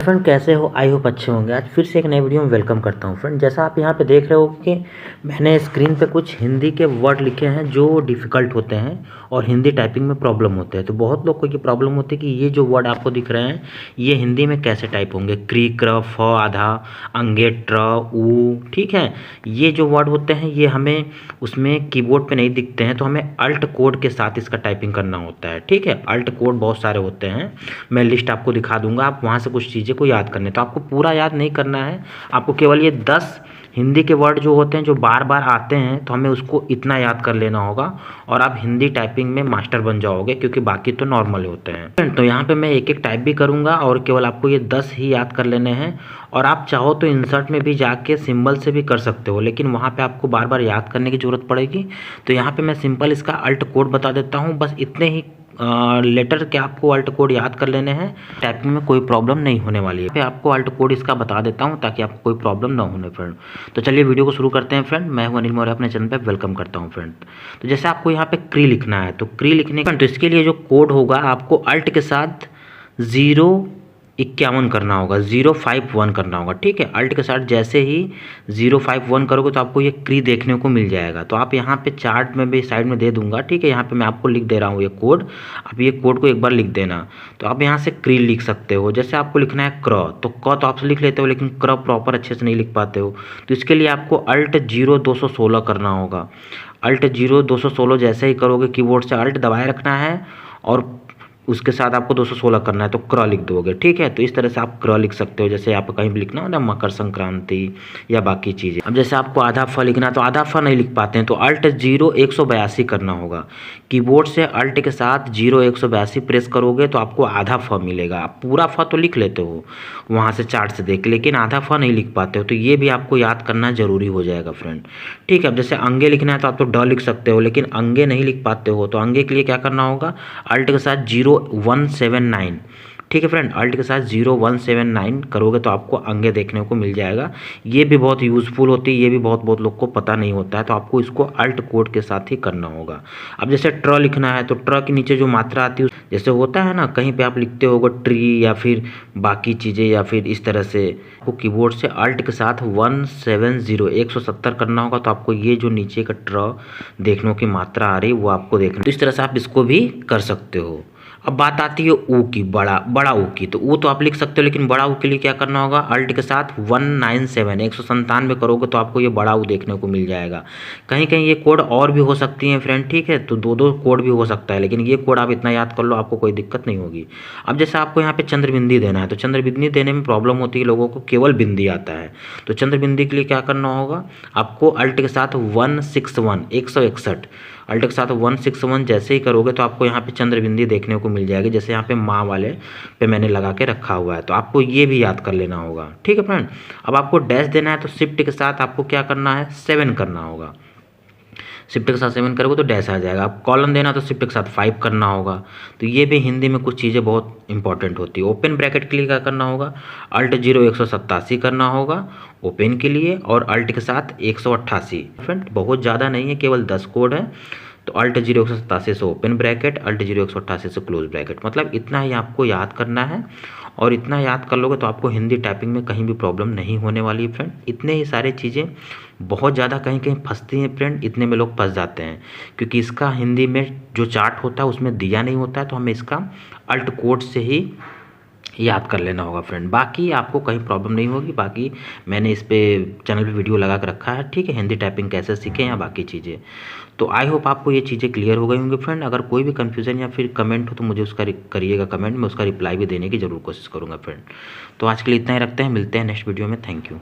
Friend कैसे हो? I hope अच्छे होंगे। आज फिर से एक नई वीडियो में वेलकम करता हूं। फ्रेंड जैसा आप यहां पे देख रहे हो कि मैंने स्क्रीन पे कुछ हिंदी के वर्ड लिखे हैं जो डिफ़िकल्ट होते हैं और हिंदी टाइपिंग में प्रॉब्लम होते हैं। तो बहुत लोग को ये प्रॉब्लम होती है कि ये जो वर्ड आपको दिख रहे हैं ये हिंदी में कैसे टाइप होंगे। क्री, क्र, फ आधा, अंगे, ट्र, ऊ, ठीक है। ये जो वर्ड होते हैं ये हमें उसमें कीबोर्ड पे नहीं दिखते हैं, तो हमें अल्ट कोड के साथ इसका टाइपिंग करना होता है। ठीक है, अल्ट कोड बहुत सारे होते हैं, मैं लिस्ट आपको दिखा दूंगा, आप वहाँ से कुछ चीज़ें को याद करने। तो आपको पूरा याद नहीं करना है, आपको केवल ये 10 हिंदी के वर्ड जो होते हैं जो बार बार आते हैं तो हमें उसको इतना याद कर लेना होगा और आप हिंदी टाइपिंग में मास्टर बन जाओगे, क्योंकि बाकी तो नॉर्मल होते हैं। तो यहाँ पे मैं एक एक टाइप भी करूँगा और केवल आपको ये 10 ही याद कर लेने हैं। और आप चाहो तो इंसर्ट में भी जाके सिंबल से भी कर सकते हो, लेकिन वहाँ पे आपको बार बार याद करने की ज़रूरत पड़ेगी। तो यहाँ पे मैं सिंपल इसका अल्ट कोड बता देता हूँ, बस इतने ही लेटर के आपको अल्ट कोड याद कर लेने हैं। टाइपिंग में कोई प्रॉब्लम नहीं होने वाली है। फिर आपको अल्ट कोड इसका बता देता हूं ताकि आपको कोई प्रॉब्लम ना होने फ्रेंड। तो चलिए वीडियो को शुरू करते हैं फ्रेंड। मैं हूं अनिल मौर्य, अपने चैनल पे वेलकम करता हूं फ्रेंड। तो जैसे आपको यहाँ पे क्री लिखना है, तो क्री लिखने का तो इसके लिए जो कोड होगा आपको अल्ट के साथ 051 करना होगा, 051 करना होगा। ठीक है, अल्ट के साथ जैसे ही 051 करोगे तो आपको ये क्री देखने को मिल जाएगा। तो आप यहाँ पे चार्ट में भी साइड में दे दूंगा। ठीक है, यहाँ पे मैं आपको लिख दे रहा हूँ ये कोड, आप ये कोड को एक बार लिख देना। तो आप यहाँ से क्री लिख सकते हो। जैसे आपको लिखना है क्र, तो क तो आप लिख लेते हो, लेकिन क्र प्रॉपर अच्छे से नहीं लिख पाते हो, तो इसके लिए आपको अल्ट 0216 करना होगा। अल्ट 0216 जैसे ही करोगे कीबोर्ड से अल्ट दबाए रखना है और उसके साथ आपको 216 करना है, तो क्र लिख दोगे। ठीक है, तो इस तरह से आप क्र लिख सकते हो। जैसे आप कहीं भी लिखना हो ना, मकर संक्रांति या बाकी चीज़ें। अब जैसे आपको आधा फ लिखना है तो आधा फ नहीं लिख पाते हैं, तो अल्ट 0182 करना होगा। कीबोर्ड से अल्ट के साथ 0182 प्रेस करोगे तो आपको आधा फ मिलेगा। आप पूरा फ तो लिख लेते हो वहाँ से चार्ट से देख, लेकिन आधा फ नहीं लिख पाते हो, तो ये भी आपको याद करना जरूरी हो जाएगा फ्रेंड। ठीक है, अब जैसे अंगे लिखना है तो आप तो ड लिख सकते हो, लेकिन अंगे नहीं लिख पाते हो, तो अंगे के लिए क्या करना होगा, अल्ट के साथ 0179। ठीक है फ्रेंड, अल्ट के साथ 0179 करोगे तो आपको अंगे देखने को मिल जाएगा। ये भी बहुत यूज़फुल होती है, ये भी बहुत लोग को पता नहीं होता है, तो आपको इसको अल्ट कोड के साथ ही करना होगा। अब जैसे ट्र लिखना है तो ट्र के नीचे जो मात्रा आती है, जैसे होता है ना कहीं पे आप लिखते होगे ट्री या फिर बाकी चीज़ें या फिर इस तरह से, आपको कीबोर्ड से अल्ट के साथ 170 करना होगा। तो आपको ये जो नीचे का ट्र देखने की मात्रा आ रही है वो आपको देखना, तो इस तरह से आप इसको भी कर सकते हो। अब बात आती है ऊ की, बड़ा ऊ की। तो ऊ तो आप लिख सकते हो, लेकिन बड़ा ऊ के लिए क्या करना होगा, अल्ट के साथ 197 करोगे तो आपको ये बड़ा ऊ देखने को मिल जाएगा। कहीं कहीं ये कोड और भी हो सकती हैं फ्रेंड। ठीक है, तो दो कोड भी हो सकता है, लेकिन ये कोड आप इतना याद कर लो, आपको कोई दिक्कत नहीं होगी। अब जैसे आपको यहाँ पे चंद्र बिंदी देना है, तो चंद्र बिंदी देने में प्रॉब्लम होती है लोगों को, केवल बिंदी आता है। तो चंद्र बिंदी के लिए क्या करना होगा, आपको अल्ट के साथ 161 अल्ट के साथ 161 जैसे ही करोगे तो आपको यहाँ पे चंद्र बिंदी देखने को मिल जाएगी। जैसे यहाँ पे माँ वाले पे मैंने लगा के रखा हुआ है, तो आपको ये भी याद कर लेना होगा। ठीक है फ्रेंड, अब आपको डैश देना है तो शिफ्ट के साथ आपको क्या करना है, 7 करना होगा। शिफ्ट के साथ 7 करोगे तो डैश आ जाएगा। आप कॉलन देना तो शिफ्ट के साथ 5 करना होगा। तो ये भी हिंदी में कुछ चीज़ें बहुत इंपॉर्टेंट होती है। ओपन ब्रैकेट के लिए क्या करना होगा, अल्ट 0187 करना होगा ओपन के लिए, और अल्ट के साथ 188। फ्रेंड बहुत ज़्यादा नहीं है, केवल 10 कोड है। तो अल्ट 0187 से ओपन ब्रैकेट, अल्ट 0188 से क्लोज ब्रैकेट, मतलब इतना ही आपको याद करना है। और इतना याद कर लोगे तो आपको हिंदी टाइपिंग में कहीं भी प्रॉब्लम नहीं होने वाली है फ्रेंड। इतने ही सारे चीज़ें बहुत ज़्यादा कहीं कहीं फंसती हैं फ्रेंड, इतने में लोग फंस जाते हैं, क्योंकि इसका हिंदी में जो चार्ट होता है उसमें दिया नहीं होता है, तो हमें इसका अल्ट कोड से ही याद कर लेना होगा फ्रेंड। बाकी आपको कहीं प्रॉब्लम नहीं होगी। बाकी मैंने इस पे चैनल पे वीडियो लगा कर रखा है। ठीक है, हिंदी टाइपिंग कैसे सीखें या बाकी चीज़ें। तो आई होप आपको ये चीज़ें क्लियर हो गई होंगी फ्रेंड। अगर कोई भी कन्फ्यूज़न या फिर कमेंट हो तो मुझे उसका करिएगा कमेंट में, उसका रिप्लाई भी देने की ज़रूर कोशिश करूँगा फ्रेंड। तो आज के लिए इतना ही रखते हैं, मिलते हैं नेक्स्ट वीडियो में। Thank you.